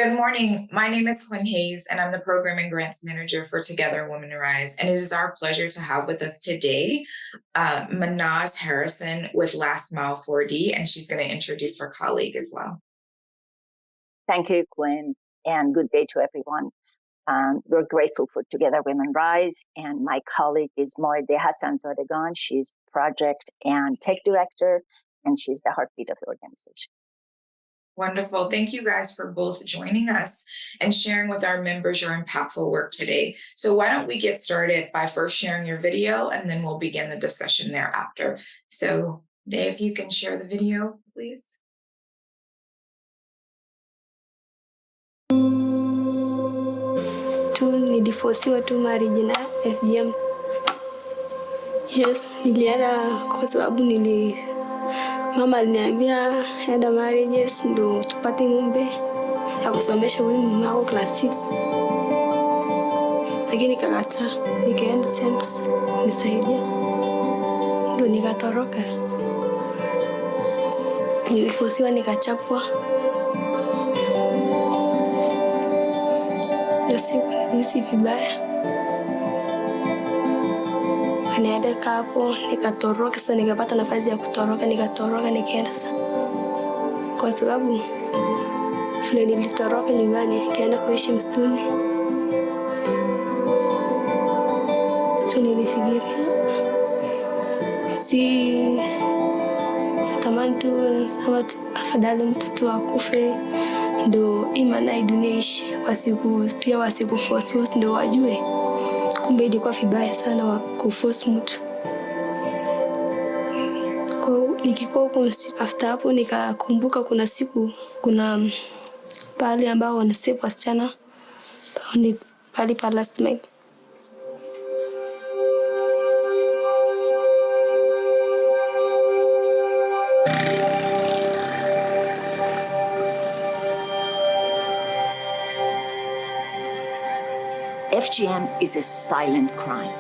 Good morning. My name is Quinn Hayes, and I'm the Program and Grants Manager for Together Women Rise. And it is our pleasure to have with us today Maedeh Hassanzadegan with Last Mile4D, and she's going to introduce her colleague as well. Thank you, Quinn, and good day to everyone. We're grateful for Together Women Rise, and my colleague is Maedeh Hassanzadegan. She's Project and Tech Director, and she's the heartbeat of the organization. Wonderful. Thank you guys for both joining us and sharing with our members your impactful work today. So why don't we get started by first sharing your video, and then we'll begin the discussion thereafter. So Maedeh, if you can share the video, please. Niliforsiwa tu marriage na FGM. Yes, nilienda kwa sababu mama aliniambia enda marriages ndo tupate ng'ombe ya kusomesha huyu mume wako class 6. Lakini nikakataa, nikaenda sense nisaidia. Ndo nikatoroka. Niliforsiwa nikachapwa. Nilihisi vibaya. Anaenda hapo nikatoroka. Sasa nikapata nafasi ya kutoroka, nikaenda sasa. Kwa sababu vile nilitoroka nyumbani nikaenda kuishi msituni. Nilifikiria tamani tu sama afadhali mtoto akufe ndo imana idunia ishi, pia wasikuforce ndo wajue. Kumbe ilikuwa vibaya sana wa kuforce mtu. Kwa nikikuwa huko after hapo nikakumbuka kuna pale ambao wanasave wasichana ni pale pa Last Mile. FGM is a silent crime.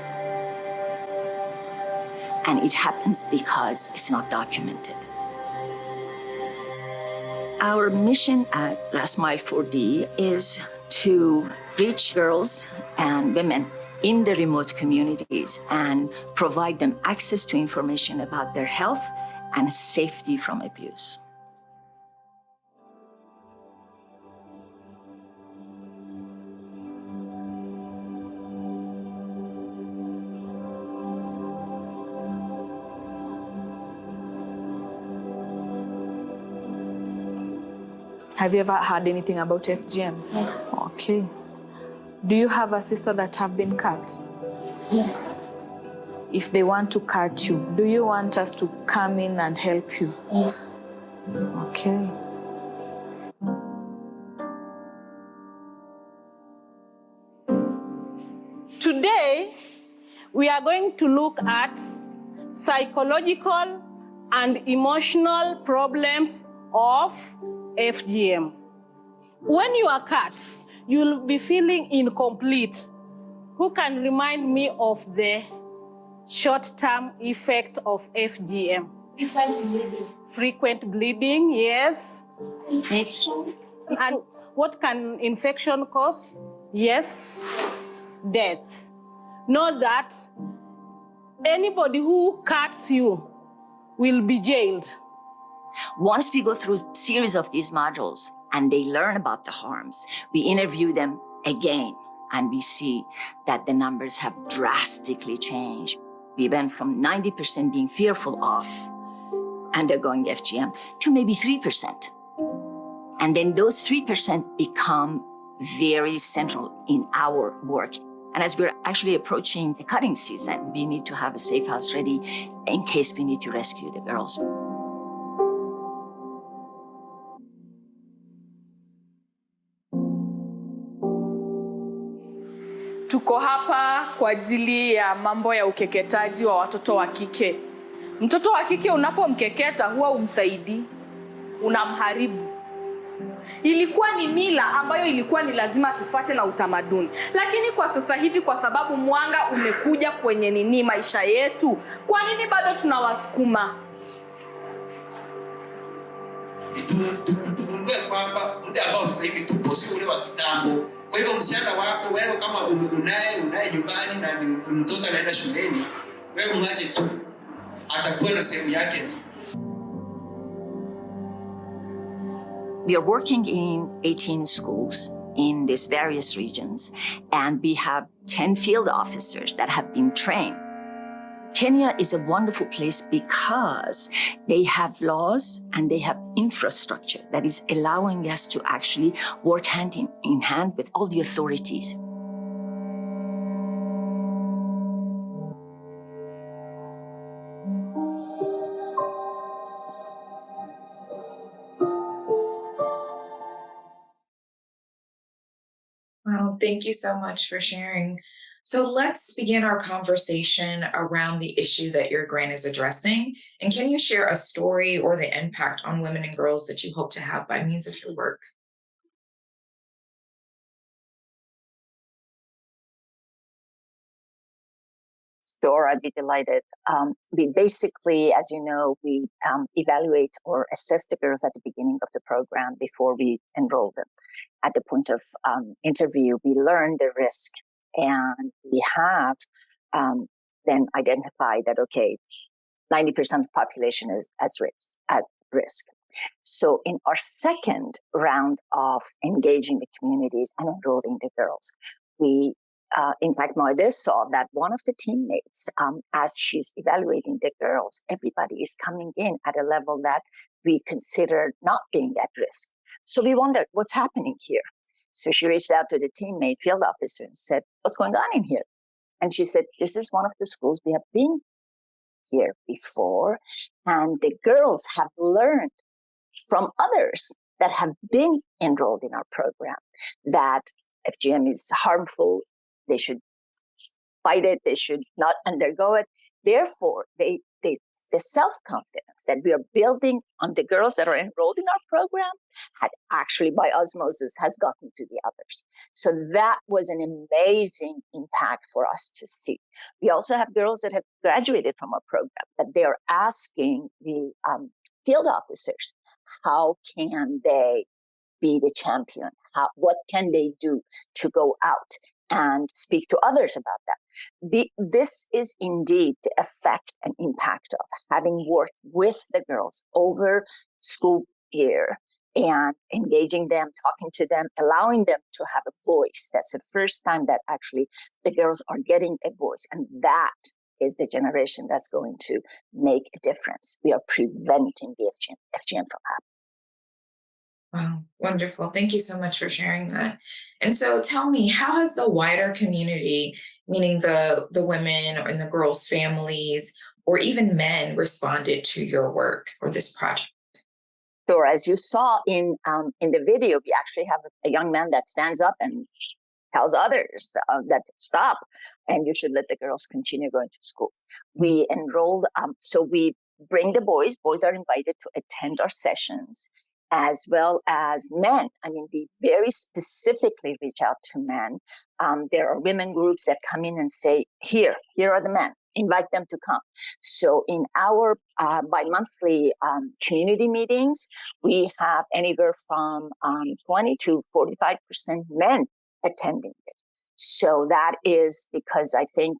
And it happens because it's not documented. Our mission at Last Mile4D is to reach girls and women in the remote communities and provide them access to information about their health and safety from abuse. Have you ever heard anything about FGM? Yes. Okay. Do you have a sister that have been cut? Yes. If they want to cut you, do you want us to come in and help you? Yes. Okay. Today, we are going to look at psychological and emotional problems of FGM. When you are cut, you'll be feeling incomplete. Who can remind me of the short-term effect of FGM? Frequent bleeding, yes. Infection. And what can infection cause? Yes. Death. Know that anybody who cuts you will be jailed. Once we go through a series of these modules and they learn about the harms, we interview them again and we see that the numbers have drastically changed. We went from 90% being fearful of undergoing FGM to maybe 3%. And then those 3% become very central in our work. And as we're actually approaching the cutting season, we need to have a safe house ready in case we need to rescue the girls. Tuko hapa kwa ajili ya mambo ya ukeketaji wa watoto wa kike. Mtoto wa kike unapomkeketa huwa umsaidii, unamharibu. Ilikuwa ni mila ambayo ilikuwa ni lazima tufuate na utamaduni. Lakini kwa sasa hivi kwa sababu mwanga umekuja kwenye maisha yetu, kwa nini bado tunawasukuma? Tukumbuke kwamba muda ambao sasa hivi tupo, si ule wa kitambo. Kwa hivyo msichana wako wewe kama unaye nyumbani na mtoto anaenda shuleni, wewe mwache tu, atakuwa na sehemu yake. We are working in 18 schools in these various regions, and we have 10 field officers that have been trained. Kenya is a wonderful place because they have laws and they have infrastructure that is allowing us to actually work hand in hand with all the authorities. Well, thank you so much for sharing. So let's begin our conversation around the issue that your grant is addressing. And can you share a story or the impact on women and girls that you hope to have by means of your work? Sure, I'd be delighted. We basically, as you know, we evaluate or assess the girls at the beginning of the program before we enroll them. At the point of interview, we learn the risk, and we have then identified that, okay, 90% of the population is at risk. So in our second round of engaging the communities and enrolling the girls, we in fact, Maedeh saw that one of the teammates, as she's evaluating the girls, everybody is coming in at a level that we consider not being at risk. So we wondered, what's happening here? So she reached out to the teammate field officer and said, what's going on in here? And she said, this is one of the schools we have been here before, and the girls have learned from others that have been enrolled in our program that FGM is harmful. They should fight it. They should not undergo it. Therefore, the self-confidence that we are building on the girls that are enrolled in our program had actually, by osmosis, has gotten to the others. So that was an amazing impact for us to see. We also have girls that have graduated from our program, but they are asking the field officers, how can they be the champion? What can they do to go out and speak to others about that? This is indeed the effect and impact of having worked with the girls over school year and engaging them, talking to them, allowing them to have a voice. That's the first time that actually the girls are getting a voice. And that is the generation that's going to make a difference. We are preventing the FGM from happening. Wow, wonderful. Thank you so much for sharing that. And so tell me, how has the wider community, meaning the women and the girls' families, or even men, responded to your work or this project? Sure. As you saw in the video, we actually have a young man that stands up and tells others that stop, and you should let the girls continue going to school. We enrolled, so we bring the boys. Boys are invited to attend our sessions, as well as men. I mean, we very specifically reach out to men. There are women groups that come in and say, here are the men, invite them to come. So in our bi-monthly community meetings, we have anywhere from 20 to 45% men attending it. So that is because I think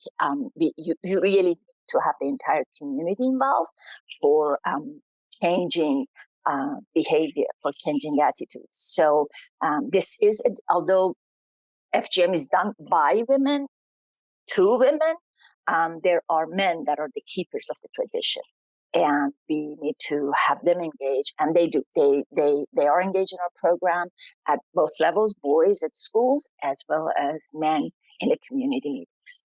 you really need to have the entire community involved for changing behavior, for changing attitudes. So this is, although FGM is done by women, to women, there are men that are the keepers of the tradition. And we need to have them engage, and they do. They are engaged in our program at both levels, boys at schools, as well as men in the community meetings.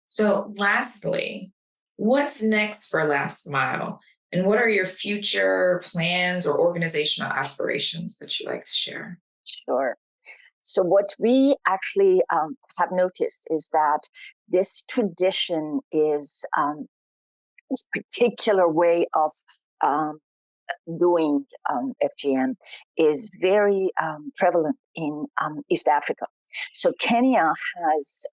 So lastly, what's next for Last Mile? And what are your future plans or organizational aspirations that you'd like to share? Sure. So what we actually have noticed is that this tradition is this particular way of doing FGM is very prevalent in East Africa. So Kenya is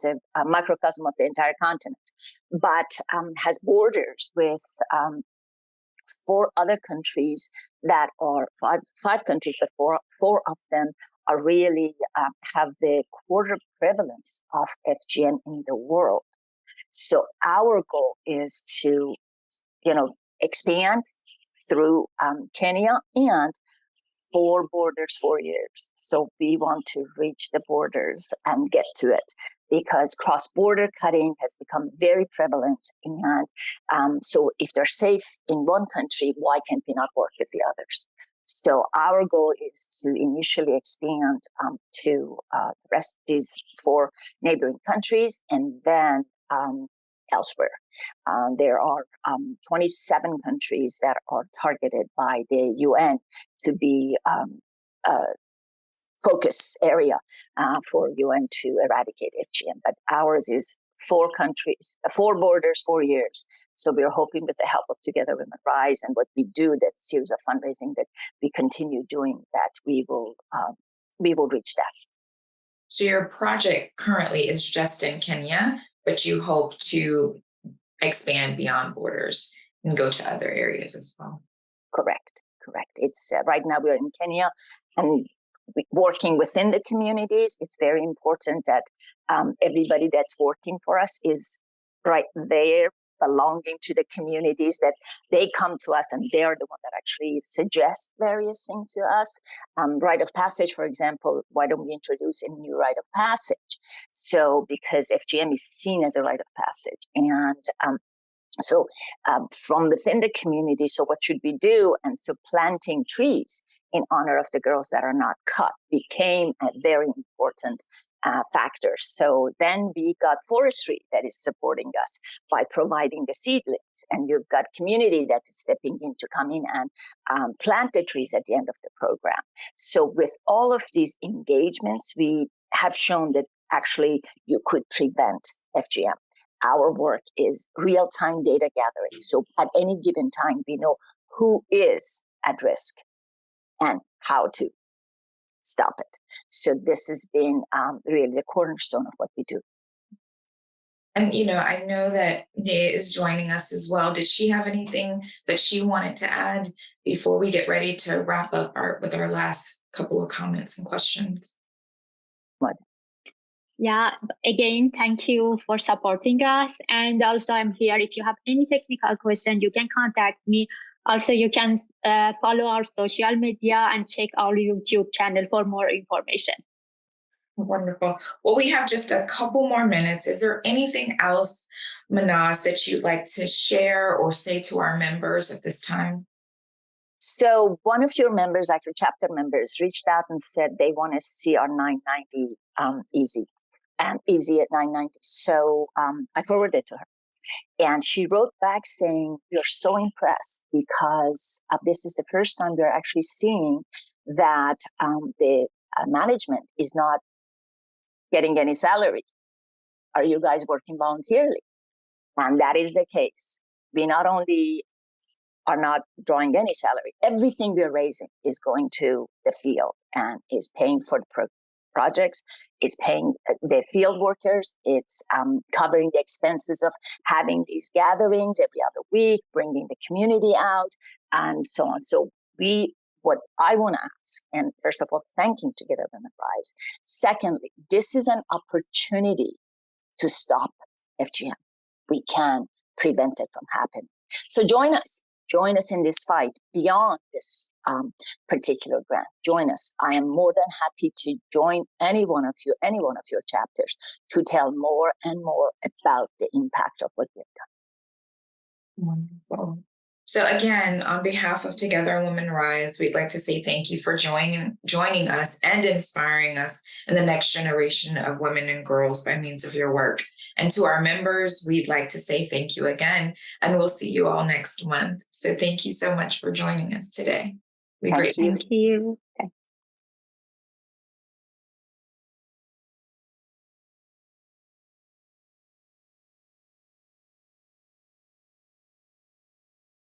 a microcosm of the entire continent, but has borders with 4 other countries that are five countries, but four of them are really have the quarter prevalence of FGM in the world. So our goal is to, expand through Kenya and 4 borders, 4 years. So we want to reach the borders and get to it, because cross-border cutting has become very prevalent. And so if they're safe in one country, why can't we not work with the others? So our goal is to initially expand to the rest of these 4 neighboring countries, and then elsewhere. There are 27 countries that are targeted by the UN to be a focus area for UN to eradicate FGM. But ours is 4 countries, 4 borders, 4 years. So we're hoping with the help of Together Women Rise and what we do, that series of fundraising that we continue doing, that we will reach that. So your project currently is just in Kenya, but you hope to expand beyond borders and go to other areas as well. Correct. It's right now we're in Kenya and working within the communities. It's very important that everybody that's working for us is right there, belonging to the communities, that they come to us and they're the one that actually suggest various things to us. Rite of passage, for example, why don't we introduce a new rite of passage? So because FGM is seen as a rite of passage. And so from within the community, so what should we do? And so planting trees in honor of the girls that are not cut became a very important factor. So then we got forestry that is supporting us by providing the seedlings, and you've got community that's stepping in to come in and plant the trees at the end of the program. So with all of these engagements, we have shown that actually you could prevent FGM. Our work is real-time data gathering. So at any given time, we know who is at risk and how to stop it. So this has been really the cornerstone of what we do. And, I know that Maedeh is joining us as well. Did she have anything that she wanted to add before we get ready to wrap up with our last couple of comments and questions? What? Yeah, again, thank you for supporting us. And also I'm here. If you have any technical question, you can contact me. Also, you can follow our social media and check our YouTube channel for more information. Wonderful. Well, we have just a couple more minutes. Is there anything else, Mahnaz, that you'd like to share or say to our members at this time? So one of your members, actually chapter members, reached out and said they want to see our 990 easy at 990. So I forwarded it to her. And she wrote back saying, "We're so impressed because this is the first time we're actually seeing that the management is not getting any salary. Are you guys working voluntarily?" And that is the case. We not only are not drawing any salary, everything we're raising is going to the field and is paying for the projects. It's paying the field workers. It's covering the expenses of having these gatherings every other week, bringing the community out, and so on. So what I want to ask, and first of all, thanking Together Women Rise. Secondly, this is an opportunity to stop FGM. We can prevent it from happening. So join us. Join us in this fight beyond this particular grant. Join us. I am more than happy to join any one of your chapters to tell more and more about the impact of what we've done. Wonderful. So again, on behalf of Together Women Rise, we'd like to say thank you for joining us and inspiring us in the next generation of women and girls by means of your work. And to our members, we'd like to say thank you again, and we'll see you all next month. So thank you so much for joining us today. Thank you. Thank you.